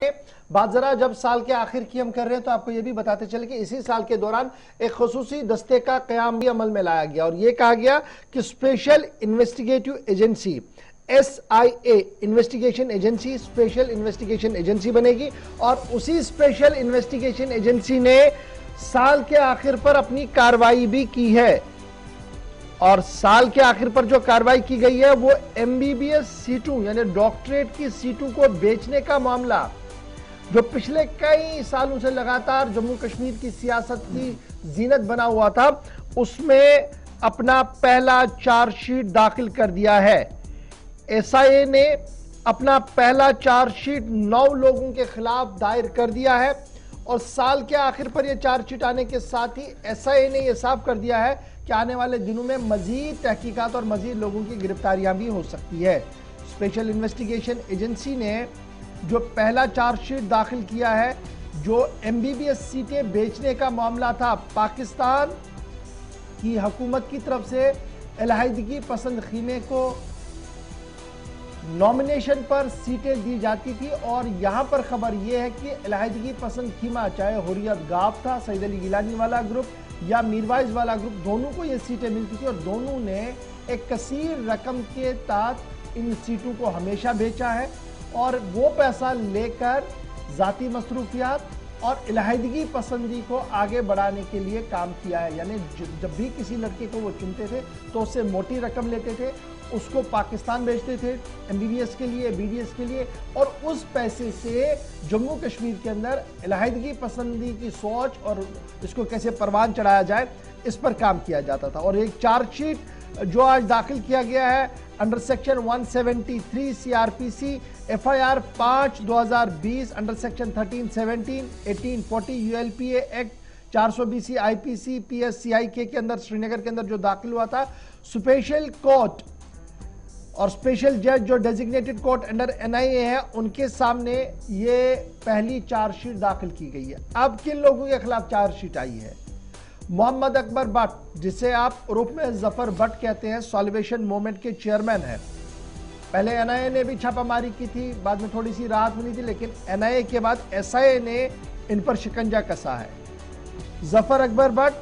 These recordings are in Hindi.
बात जरा जब साल के आखिर की हम कर रहे हैं तो आपको यह भी बताते चले कि इसी साल के दौरान एक खुसूसी दस्ते का क़याम भी अमल में लाया गया और यह कहा गया कि special investigative agency SIA investigation agency special investigation agency बनेगी और उसी स्पेशल इन्वेस्टिगेशन एजेंसी ने साल के आखिर पर अपनी कार्रवाई भी की है। और साल के आखिर पर जो कार्रवाई की गई है वो MBBS सीटों यानी डॉक्टरेट की सीटों को बेचने का मामला जो पिछले कई सालों से लगातार जम्मू कश्मीर की सियासत की जीनत बना हुआ था, उसमें अपना पहला चार्जशीट दाखिल कर दिया है। SIA ने अपना पहला चार्जशीट 9 लोगों के खिलाफ दायर कर दिया है और साल के आखिर पर यह चार्जशीट आने के साथ ही SIA ने यह साफ कर दिया है कि आने वाले दिनों में मजीद तहकीकात और मजीद लोगों की गिरफ्तारियां भी हो सकती है। स्पेशल इन्वेस्टिगेशन एजेंसी ने जो पहला चार्जशीट दाखिल किया है, जो MBBS सीटें बेचने का मामला था, पाकिस्तान की हुकूमत की तरफ से अलहदगी पसंद खीमे को नॉमिनेशन पर सीटें दी जाती थी और यहां पर खबर यह है कि अलहदगी पसंद खीमा चाहे हुर्रियत गाफ था, सईद अली गिलानी वाला ग्रुप या मीरवाइज वाला ग्रुप, दोनों को ये सीटें मिलती थी और दोनों ने एक कसीर रकम के तहत इन सीटों को हमेशा बेचा है और वो पैसा लेकर जाती मसरूफियात और अलहदगी पसंदी को आगे बढ़ाने के लिए काम किया है। यानी जब भी किसी लड़के को वो चुनते थे तो उससे मोटी रकम लेते थे, उसको पाकिस्तान भेजते थे MBBS के लिए, BDS के लिए, और उस पैसे से जम्मू कश्मीर के अंदर अलहदगी पसंदी की सोच और इसको कैसे परवान चढ़ाया जाए इस पर काम किया जाता था। और एक चार्जशीट जो आज दाखिल किया गया है under section 173 CRPC FIR 5/2020 under section 1317 1840 ULPA act 420 IPC PSCIK के अंदर श्रीनगर के अंदर जो दाखिल हुआ था, स्पेशल कोर्ट और स्पेशल जज जो डेजिग्नेटेड कोर्ट अंडर NIA है उनके सामने ये पहली चार्जशीट दाखिल की गई है। अब किन लोगों के खिलाफ चार्जशीट आई है? मोहम्मद अकबर भट्ट, जिसे आप उर्फ में जफर भट्ट कहते हैं, सॉल्वेशन मूवमेंट के चेयरमैन हैं। पहले NIA ने भी छापामारी की थी, बाद में थोड़ी सी राहत मिली थी, लेकिन NIA के बाद SIA ने इन पर शिकंजा कसा है। जफर अकबर भट्ट,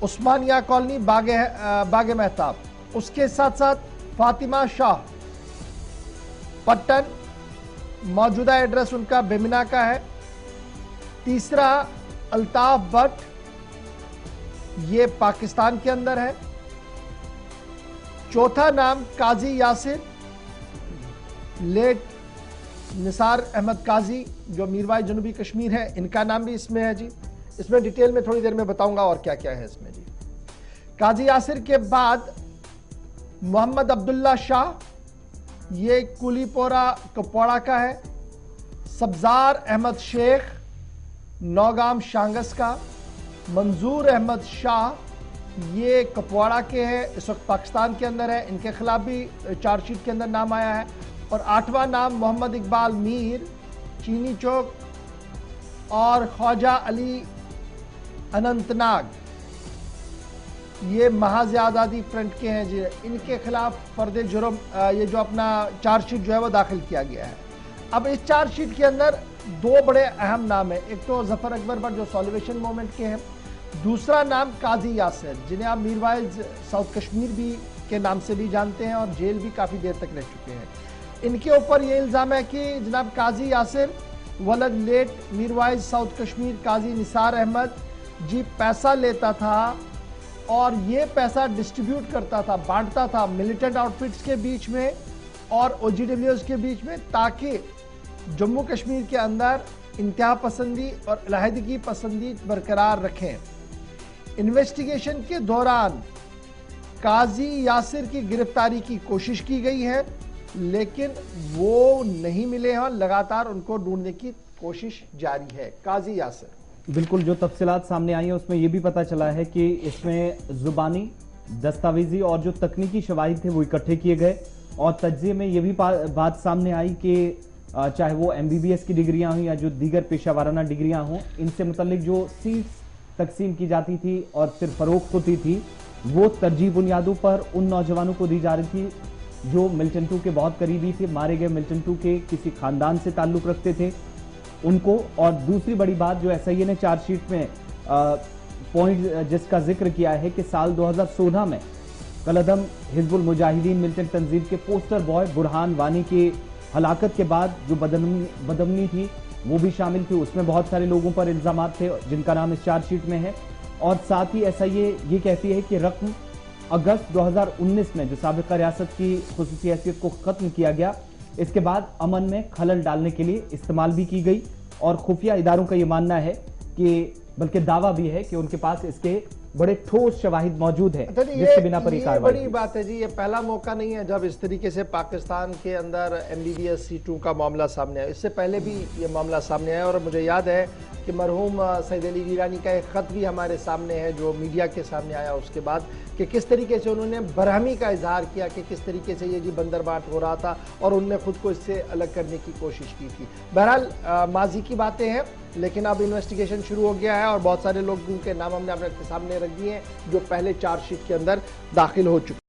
उस्मानिया कॉलोनी, बागे मेहताब, उसके साथ साथ फातिमा शाह पट्टन, मौजूदा एड्रेस उनका बेमिना का है। तीसरा अल्ताफ भट्ट, ये पाकिस्तान के अंदर है। चौथा नाम काजी यासिर, लेट निसार अहमद काजी जो मीरवाइज जनूबी कश्मीर है, इनका नाम भी इसमें है जी। इसमें डिटेल में थोड़ी देर में बताऊंगा और क्या क्या है इसमें जी। काजी यासिर के बाद मोहम्मद अब्दुल्ला शाह, ये कुलीपोरा कपवाड़ा का है। सब्जार अहमद शेख, नौगाम शांगस का। मंजूर अहमद शाह, ये कपवाड़ा के हैं, इस वक्त पाकिस्तान के अंदर है, इनके खिलाफ भी चार्जशीट के अंदर नाम आया है। और 8वां नाम मोहम्मद इकबाल मीर, चीनी चौक, और ख्वाजा अली अनंतनाग, ये महाज आज़ादी फ्रंट के हैं जी, इनके खिलाफ फर्द जुर्म ये जो अपना चार्जशीट जो है वो दाखिल किया गया है। अब इस चार्जशीट के अंदर 2 बड़े अहम नाम है, एक तो जफर अकबर भट्ट जो सॉल्वेशन मूवमेंट के हैं, दूसरा नाम काजी यासिर, जिन्हें आप मीरवाइज साउथ कश्मीर भी के नाम से भी जानते हैं और जेल भी काफ़ी देर तक रह चुके हैं। इनके ऊपर यह इल्ज़ाम है कि जनाब काजी यासिर वलद लेट मीरवाइज साउथ कश्मीर काजी निसार अहमद जी पैसा लेता था और ये पैसा डिस्ट्रीब्यूट करता था, बांटता था मिलिटेंट आउटफिट्स के बीच में और OGWs के बीच में, ताकि जम्मू कश्मीर के अंदर इंतहा पसंदी और अलहदगी पसंदी बरकरार रखें। इन्वेस्टिगेशन के दौरान काजी यासिर की गिरफ्तारी की कोशिश की गई है, लेकिन वो नहीं मिले हैं और लगातार उनको ढूंढने की कोशिश जारी है। काजी यासिर, बिल्कुल, जो तफसीलात सामने आई हैं उसमें यह भी पता चला है कि इसमें जुबानी, दस्तावेजी और जो तकनीकी शवाहिद थे वो इकट्ठे किए गए और तज्जिए में यह भी बात सामने आई कि चाहे वो MBBS की डिग्रियां हों या जो दीगर पेशा वाराना डिग्रियां हों, इनसे मुतल्लिक जो सीट्स तकसीम की जाती थी और फिर फरोख्त होती थी, वो तरजीह बुनियादों पर उन नौजवानों को दी जा रही थी जो मिल्टन टू के बहुत करीबी थे, मारे गए मिल्टन टू के किसी खानदान से ताल्लुक रखते थे उनको। और दूसरी बड़ी बात जो एसआईए ने चार्जशीट में पॉइंट जिसका जिक्र किया है कि साल 2016 में कलअदम हिजबुल मुजाहिदीन मिल्टन तंजीम के पोस्टर बॉय बुरहान वानी की हलाकत के बाद जो बदअमनी थी वो भी शामिल थी। उसमें बहुत सारे लोगों पर इल्जाम थे जिनका नाम इस चार्जशीट में है। और साथ ही एसआईए ये कहती है कि रकम अगस्त 2019 में जो साबिका रियासत की खुसूसी हैसियत को खत्म किया गया, इसके बाद अमन में खलल डालने के लिए इस्तेमाल भी की गई। और खुफिया इदारों का ये मानना है कि बल्कि दावा भी है कि उनके पास इसके बड़े ठोस शवाहिद मौजूद है जिसके बिना पर ये बड़ी बात है जी। ये पहला मौका नहीं है जब इस तरीके से पाकिस्तान के अंदर MBBS C2 का मामला सामने आया। इससे पहले भी ये मामला सामने आया और मुझे याद है कि मरहूम सईद अली गिलानी का एक खत भी हमारे सामने है जो मीडिया के सामने आया उसके बाद, कि किस तरीके से उन्होंने बरहमी का इजहार किया कि किस तरीके से ये जी बंदरबाट हो रहा था और उनने खुद को इससे अलग करने की कोशिश की थी। बहरहाल माजी की बातें हैं, लेकिन अब इन्वेस्टिगेशन शुरू हो गया है और बहुत सारे लोग उनके नाम हमने अपने सामने रख दिए हैं जो पहले चार्जशीट के अंदर दाखिल हो चुके हैं।